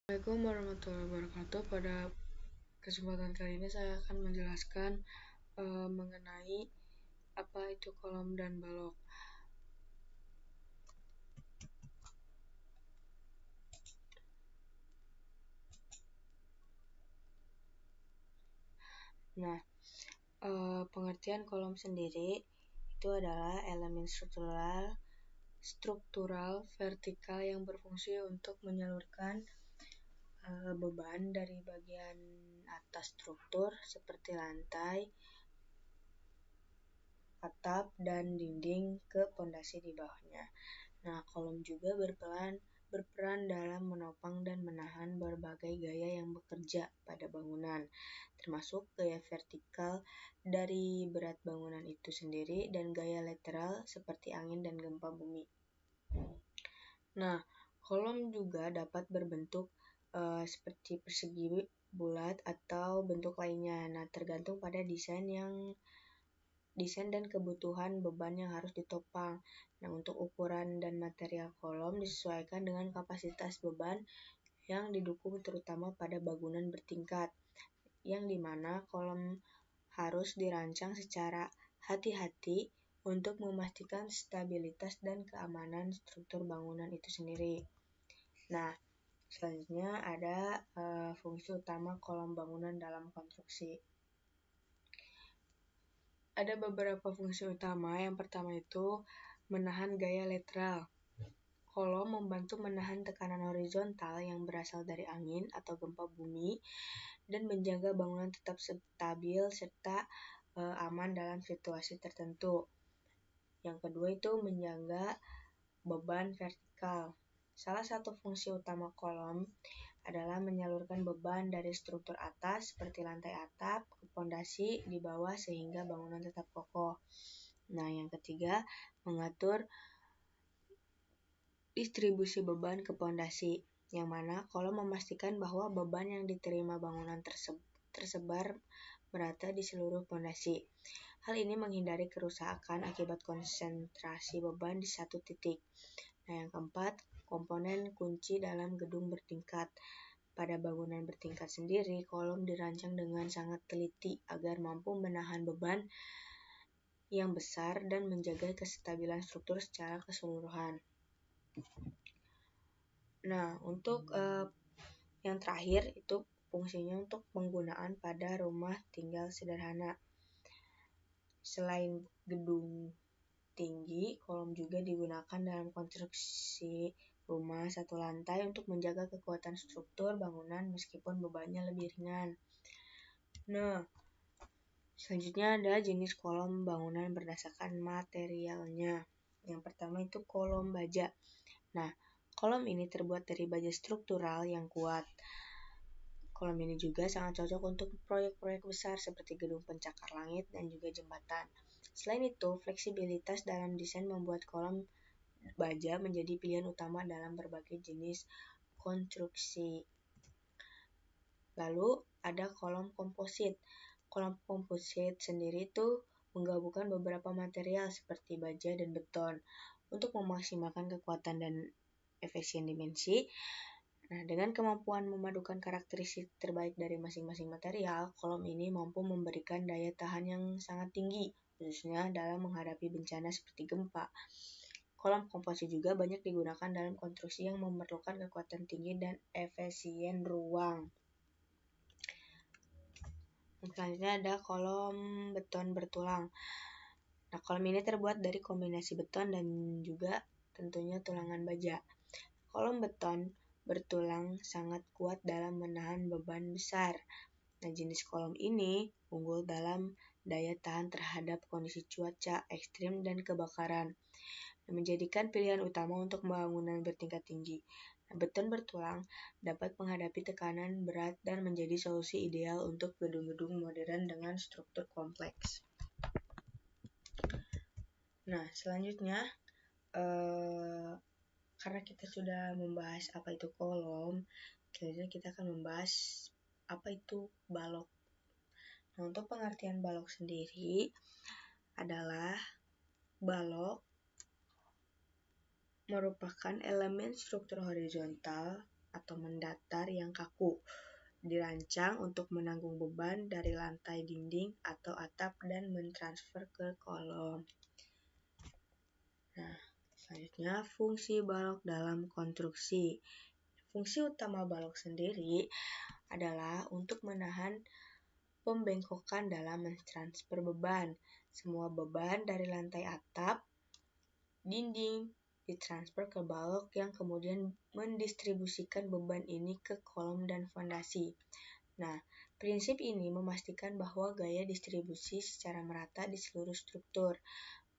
Assalamualaikum warahmatullahi wabarakatuh. Pada kesempatan kali ini saya akan menjelaskan mengenai apa itu kolom dan balok. Nah, pengertian kolom sendiri itu adalah elemen struktural vertikal yang berfungsi untuk menyalurkan beban dari bagian atas struktur seperti lantai, atap, dan dinding ke pondasi di bawahnya. Nah, kolom juga berperan dalam menopang dan menahan berbagai gaya yang bekerja pada bangunan, termasuk gaya vertikal dari berat bangunan itu sendiri dan gaya lateral seperti angin dan gempa bumi. Nah, kolom juga dapat berbentuk seperti persegi, bulat, atau bentuk lainnya. Nah, tergantung pada desain dan kebutuhan beban yang harus ditopang. Nah, untuk ukuran dan material kolom disesuaikan dengan kapasitas beban yang didukung terutama pada bangunan bertingkat, yang dimana kolom harus dirancang secara hati-hati untuk memastikan stabilitas dan keamanan struktur bangunan itu sendiri. Nah, selanjutnya ada fungsi utama kolom bangunan dalam konstruksi. Ada beberapa fungsi utama. Yang pertama itu menahan gaya lateral. Kolom membantu menahan tekanan horizontal yang berasal dari angin atau gempa bumi dan menjaga bangunan tetap stabil serta aman dalam situasi tertentu. Yang kedua itu menjaga beban vertikal. Salah satu fungsi utama kolom adalah menyalurkan beban dari struktur atas seperti lantai atap ke pondasi di bawah sehingga bangunan tetap kokoh. Nah, yang ketiga, mengatur distribusi beban ke pondasi, yang mana kolom memastikan bahwa beban yang diterima bangunan tersebar merata di seluruh pondasi. Hal ini menghindari kerusakan akibat konsentrasi beban di satu titik. Nah, yang keempat, komponen kunci dalam gedung bertingkat. Pada bangunan bertingkat sendiri, kolom dirancang dengan sangat teliti agar mampu menahan beban yang besar dan menjaga kestabilan struktur secara keseluruhan. Nah, untuk yang terakhir itu fungsinya untuk penggunaan pada rumah tinggal sederhana. Selain gedung tinggi, kolom juga digunakan dalam konstruksi rumah satu lantai untuk menjaga kekuatan struktur bangunan meskipun bebannya lebih ringan. Nah, selanjutnya ada jenis kolom bangunan berdasarkan materialnya. Yang pertama itu kolom baja. Nah, kolom ini terbuat dari baja struktural yang kuat. Kolom ini juga sangat cocok untuk proyek-proyek besar seperti gedung pencakar langit dan juga jembatan. Selain itu, fleksibilitas dalam desain membuat kolom baja menjadi pilihan utama dalam berbagai jenis konstruksi. Lalu ada kolom komposit. Kolom komposit sendiri itu menggabungkan beberapa material seperti baja dan beton untuk memaksimalkan kekuatan dan efisien dimensi. Nah, dengan kemampuan memadukan karakteristik terbaik dari masing-masing material, kolom ini mampu memberikan daya tahan yang sangat tinggi, khususnya dalam menghadapi bencana seperti gempa. Kolom komposit juga banyak digunakan dalam konstruksi yang memerlukan kekuatan tinggi dan efisien ruang. Selanjutnya ada kolom beton bertulang. Nah, kolom ini terbuat dari kombinasi beton dan juga tentunya tulangan baja. Kolom beton bertulang sangat kuat dalam menahan beban besar. Nah, jenis kolom ini unggul dalam daya tahan terhadap kondisi cuaca ekstrim dan kebakaran, menjadikan pilihan utama untuk bangunan bertingkat tinggi. Nah, beton bertulang dapat menghadapi tekanan berat dan menjadi solusi ideal untuk gedung-gedung modern dengan struktur kompleks. Nah, selanjutnya karena kita sudah membahas apa itu kolom, selanjutnya kita akan membahas apa itu balok. Nah, untuk pengertian balok sendiri adalah balok merupakan elemen struktur horizontal atau mendatar yang kaku, dirancang untuk menanggung beban dari lantai, dinding, atau atap dan mentransfer ke kolom. Nah, selanjutnya fungsi balok dalam konstruksi. Fungsi utama balok sendiri adalah untuk menahan pembengkokan dalam mentransfer beban. Semua beban dari lantai atap, dinding, ditransfer ke balok yang kemudian mendistribusikan beban ini ke kolom dan fondasi. Nah, prinsip ini memastikan bahwa gaya distribusi secara merata di seluruh struktur,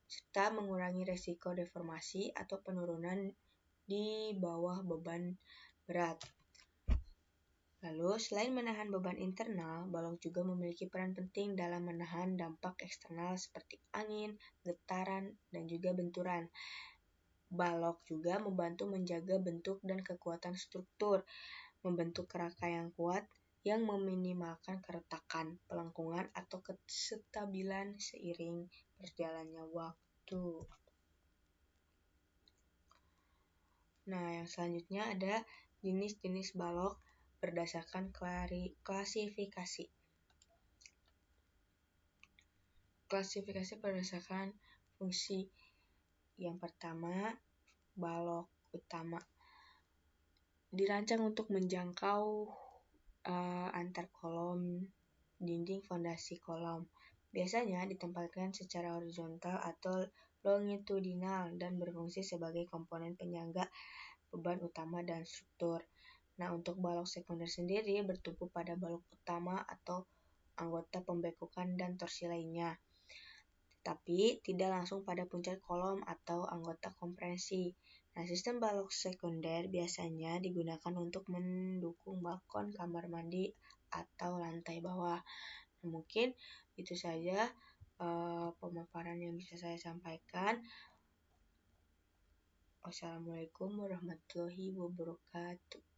serta mengurangi resiko deformasi atau penurunan di bawah beban berat. Lalu, selain menahan beban internal, balok juga memiliki peran penting dalam menahan dampak eksternal seperti angin, getaran, dan juga benturan. Balok juga membantu menjaga bentuk dan kekuatan struktur, membentuk kerangka yang kuat yang meminimalkan keretakan, pelengkungan, atau kestabilan seiring berjalannya waktu. Nah, yang selanjutnya ada jenis-jenis balok berdasarkan klasifikasi. Klasifikasi berdasarkan fungsi. Yang pertama, balok utama. Dirancang untuk menjangkau antar kolom, dinding, fondasi kolom. Biasanya ditempatkan secara horizontal atau longitudinal dan berfungsi sebagai komponen penyangga beban utama dan struktur. Nah, untuk balok sekunder sendiri bertumpu pada balok utama atau anggota pembekukan dan torsi lainnya, tapi tidak langsung pada puncak kolom atau anggota kompresi. Nah, sistem balok sekunder biasanya digunakan untuk mendukung balkon, kamar mandi, atau lantai bawah. Nah, mungkin itu saja pemaparan yang bisa saya sampaikan. Wassalamualaikum warahmatullahi wabarakatuh.